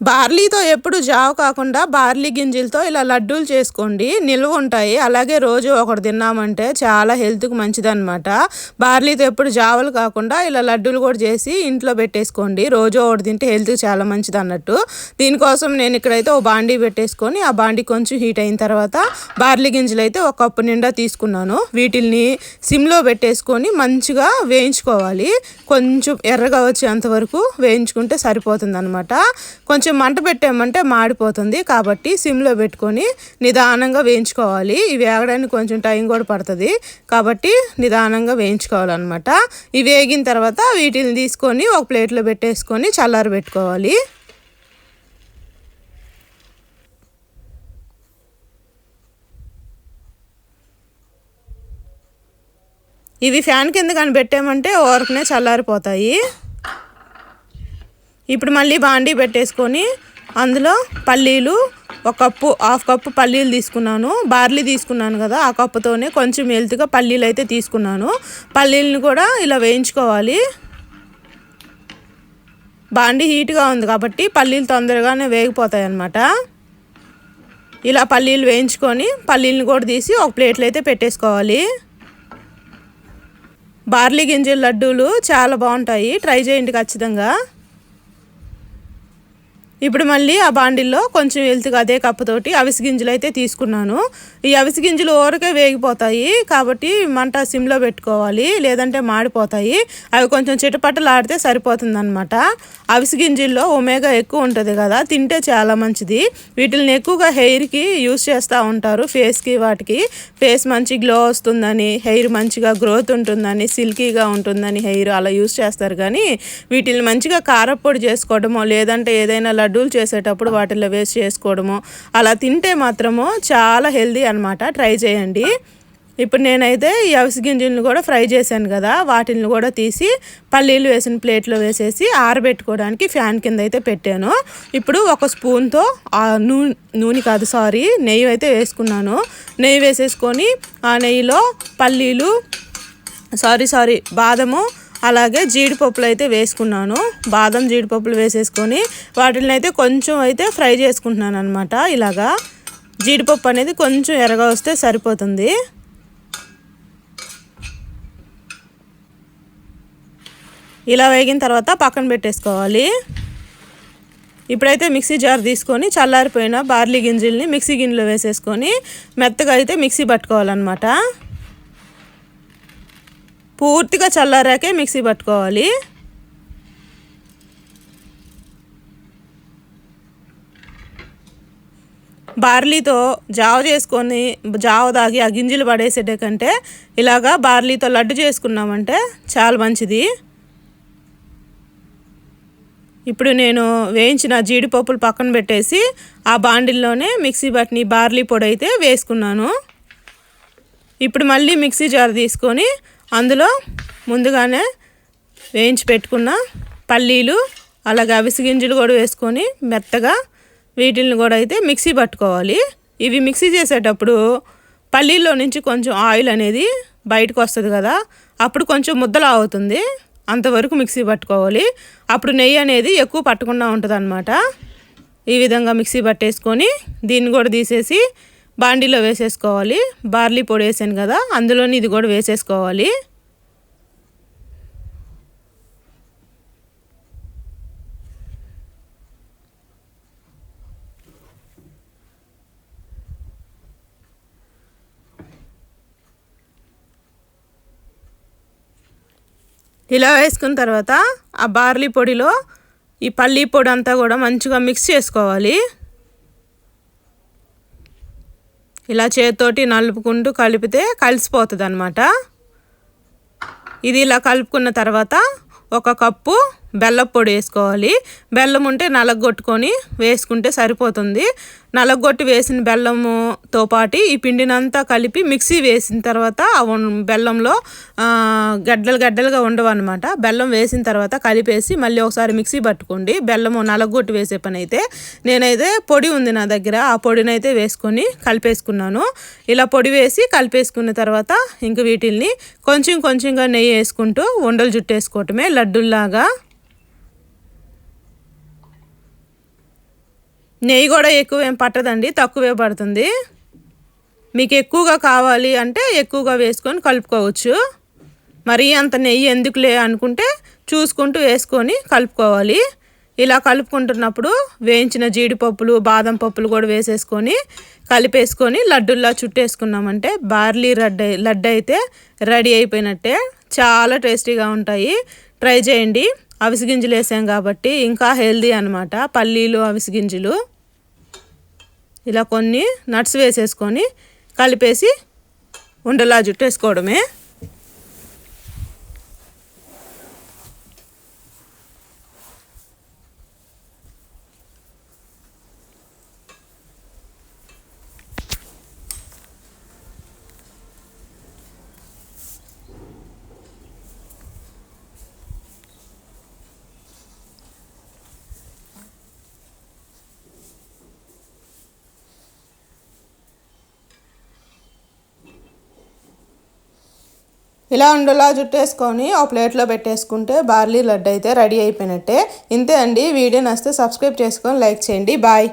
బార్లీతో ఎప్పుడు జావ కాకుండా బార్లీ గింజలతో ఇలా లడ్డూలు చేసుకోండి, నిల్వ ఉంటాయి. అలాగే రోజు ఒకటి తిన్నామంటే చాలా హెల్త్కి మంచిదన్నమాట. బార్లీతో ఎప్పుడు జావలు కాకుండా ఇలా లడ్డూలు కూడా చేసి ఇంట్లో పెట్టేసుకోండి. రోజు ఒకటి తింటే హెల్త్కి చాలా మంచిది అన్నట్టు. దీనికోసం నేను ఇక్కడైతే ఓ బాండీ పెట్టేసుకొని ఆ బాండీ కొంచెం హీట్ అయిన తర్వాత బార్లీ గింజలు అయితే ఒక కప్పు నిండా తీసుకున్నాను. వీటిల్ని సిమ్లో పెట్టేసుకొని మంచిగా వేయించుకోవాలి. కొంచెం ఎర్రగా వచ్చేంత వరకు వేయించుకుంటే సరిపోతుంది అనమాట. కొంచెం మంట పెట్టామంటే మాడిపోతుంది, కాబట్టి సిమ్లో పెట్టుకొని నిదానంగా వేయించుకోవాలి. ఇవి వేగడానికి కొంచెం టైం కూడా పడుతుంది, కాబట్టి నిదానంగా వేయించుకోవాలన్నమాట. ఇవి వేగిన తర్వాత వీటిని తీసుకొని ఒక ప్లేట్లో పెట్టేసుకొని చల్లారి పెట్టుకోవాలి. ఇవి ఫ్యాన్ కింద కానీ పెట్టామంటే ఓరకనే చల్లారిపోతాయి. ఇప్పుడు మళ్ళీ బాండీ పెట్టేసుకొని అందులో పల్లీలు హాఫ్ కప్పు పల్లీలు తీసుకున్నాను. బార్లీ తీసుకున్నాను కదా, ఆ కప్పుతోనే కొంచెం హెల్త్గా పల్లీలు అయితే తీసుకున్నాను. పల్లీలను కూడా ఇలా వేయించుకోవాలి. బాండీ హీట్గా ఉంది కాబట్టి పల్లీలు తొందరగానే వేగిపోతాయి అన్నమాట. ఇలా పల్లీలు వేయించుకొని పల్లీలను కూడా తీసి ఒక ప్లేట్లో అయితే పెట్టేసుకోవాలి. బార్లీ గింజల లడ్డూలు చాలా బాగుంటాయి, ట్రై చేయండి ఖచ్చితంగా. ఇప్పుడు మళ్ళీ ఆ బాండిల్లో కొంచెం హెల్త్గా అదే కప్పుతోటి అవిసె గింజలు అయితే తీసుకున్నాను. ఈ అవిసె గింజలు ఊరకే వేగిపోతాయి, కాబట్టి మంట సిమ్లో పెట్టుకోవాలి, లేదంటే మాడిపోతాయి. అవి కొంచెం చిటపటలాడితే సరిపోతుంది అనమాట. అవిసె గింజల్లో ఒమేగా ఎక్కువ ఉంటుంది కదా, తింటే చాలా మంచిది. వీటిని ఎక్కువగా హెయిర్కి యూస్ చేస్తూ ఉంటారు, ఫేస్కి వాటికి. ఫేస్ మంచి గ్లో వస్తుందని, హెయిర్ మంచిగా గ్రోత్ ఉంటుందని, సిల్కీగా ఉంటుందని హెయిర్ అలా యూస్ చేస్తారు. కానీ వీటిని మంచిగా కారపొడి చేసుకోవడమో లేదంటే ఏదైనా లడ్డూలు చేసేటప్పుడు వాటిల్లో వేస్ట్ చేసుకోవడము అలా తింటే మాత్రము చాలా హెల్దీ అనమాట. ట్రై చేయండి. ఇప్పుడు నేనైతే ఈ అవిసె గింజలను కూడా ఫ్రై చేశాను కదా, వాటిని కూడా తీసి పల్లీలు వేసిన ప్లేట్లో వేసేసి ఆరబెట్టుకోవడానికి ఫ్యాన్ కింద అయితే పెట్టాను. ఇప్పుడు ఒక స్పూన్తో నెయ్యి అయితే వేసుకున్నాను. నెయ్యి వేసేసుకొని ఆ నెయ్యిలో పల్లీలు బాదము అలాగే జీడిపప్పులు అయితే వేసుకున్నాను. బాదం జీడిపప్పులు వేసేసుకొని వాటిని అయితే కొంచెం అయితే ఫ్రై చేసుకుంటున్నాను అనమాట. ఇలాగా జీడిపప్పు అనేది కొంచెం ఎర్రగా వస్తే సరిపోతుంది. ఇలా వేగిన తర్వాత పక్కన పెట్టేసుకోవాలి. ఇప్పుడైతే మిక్సీ జార్ తీసుకొని చల్లారిపోయిన బార్లీ గింజల్ని మిక్సీ గిన్నెలో వేసేసుకొని మెత్తగా అయితే మిక్సీ పట్టుకోవాలన్నమాట. పూర్తిగా చల్లారాకే మిక్సీ పట్టుకోవాలి. బార్లీతో జావ చేసుకొని జావ తాగి ఆ గింజలు పడేసేటే కంటే ఇలాగా బార్లీతో లడ్డు చేసుకున్నామంటే చాలా మంచిది. ఇప్పుడు నేను వేయించిన జీడిపప్పులు పక్కన పెట్టేసి ఆ బాండిల్లోనే మిక్సీ పట్టిన బార్లీ పొడి అయితే వేసుకున్నాను. ఇప్పుడు మళ్ళీ మిక్సీ జార్ తీసుకొని అందులో ముందుగానే వేయించి పెట్టుకున్న పల్లీలు అలాగే అవిసె గింజలు కూడా వేసుకొని మెత్తగా వీటిని కూడా అయితే మిక్సీ పట్టుకోవాలి. ఇవి మిక్సీ చేసేటప్పుడు పల్లీల్లో నుంచి కొంచెం ఆయిల్ అనేది బయటకు వస్తుంది కదా, అప్పుడు కొంచెం ముద్దలా అవుతుంది, అంతవరకు మిక్సీ పట్టుకోవాలి. అప్పుడు నెయ్యి అనేది ఎక్కువ పట్టకుండా ఉంటుంది అన్నమాట. ఈ విధంగా మిక్సీ పట్టేసుకొని దీన్ని కూడా తీసేసి బాండీలో వేసేసుకోవాలి. బార్లీ పొడి వేసాను కదా, అందులోని ఇది కూడా వేసేసుకోవాలి. ఇలా వేసుకున్న తర్వాత ఆ బార్లీ పొడిలో ఈ పల్లీ పొడి అంతా కూడా మంచిగా మిక్స్ చేసుకోవాలి. ఇలా చేతితోటి నలుపుకుంటూ కలిపితే కలిసిపోతుంది అన్నమాట. ఇది ఇలా కలుపుకున్న తర్వాత ఒక కప్పు బెల్లం పొడి వేసుకోవాలి. బెల్లం ఉంటే నలగొట్టుకొని వేసుకుంటే సరిపోతుంది. నలగొట్టి వేసిన బెల్లముతో పాటు ఈ పిండినంతా కలిపి మిక్సీ వేసిన తర్వాత బెల్లంలో గడ్డలుగా ఉండవు అనమాట. బెల్లం వేసిన తర్వాత కలిపేసి మళ్ళీ ఒకసారి మిక్సీ పట్టుకోండి. బెల్లము నలగొట్టి వేసే పని అయితే నేనైతే పొడి ఉంది నా దగ్గర, ఆ పొడిని అయితే వేసుకొని కలిపేసుకున్నాను. ఇలా పొడి వేసి కలిపేసుకున్న తర్వాత ఇంక వీటిల్ని కొంచెంగా నెయ్యి వేసుకుంటూ ఉండలు చుట్టేసుకోవటమే లడ్డూల్లాగా. నెయ్యి కూడా ఎక్కువ ఏం పట్టదండి, తక్కువే పడుతుంది. మీకు ఎక్కువగా కావాలి అంటే ఎక్కువగా వేసుకొని కలుపుకోవచ్చు. మరీ అంత నెయ్యి ఎందుకులే అనుకుంటే చూసుకుంటూ వేసుకొని కలుపుకోవాలి. ఇలా కలుపుకుంటున్నప్పుడు వేయించిన జీడిపప్పులు, బాదం పప్పులు కూడా వేసేసుకొని కలిపేసుకొని లడ్డుల్లా చుట్టేసుకున్నామంటే బార్లీ లడ్డు అయితే రెడీ అయిపోయినట్టే. చాలా టేస్టీగా ఉంటాయి, ట్రై చేయండి. అవిసె గింజలు వేసాం కాబట్టి ఇంకా హెల్దీ అనమాట. పల్లీలు, అవిసె గింజలు ఇలా కొన్ని నట్స్ వేసేసుకొని కలిపేసి ఉండలా చుట్టేసుకోవడమే. ఇలా ఉండలా చుట్టేసుకొని ఒక ప్లేట్లో పెట్టేసుకుంటే బార్లీ లడ్డు అయితే రెడీ అయిపోయినట్టే. ఇంతే అండి. వీడియో నచ్చితే సబ్స్క్రైబ్ చేసుకొని లైక్ చేయండి. బాయ్.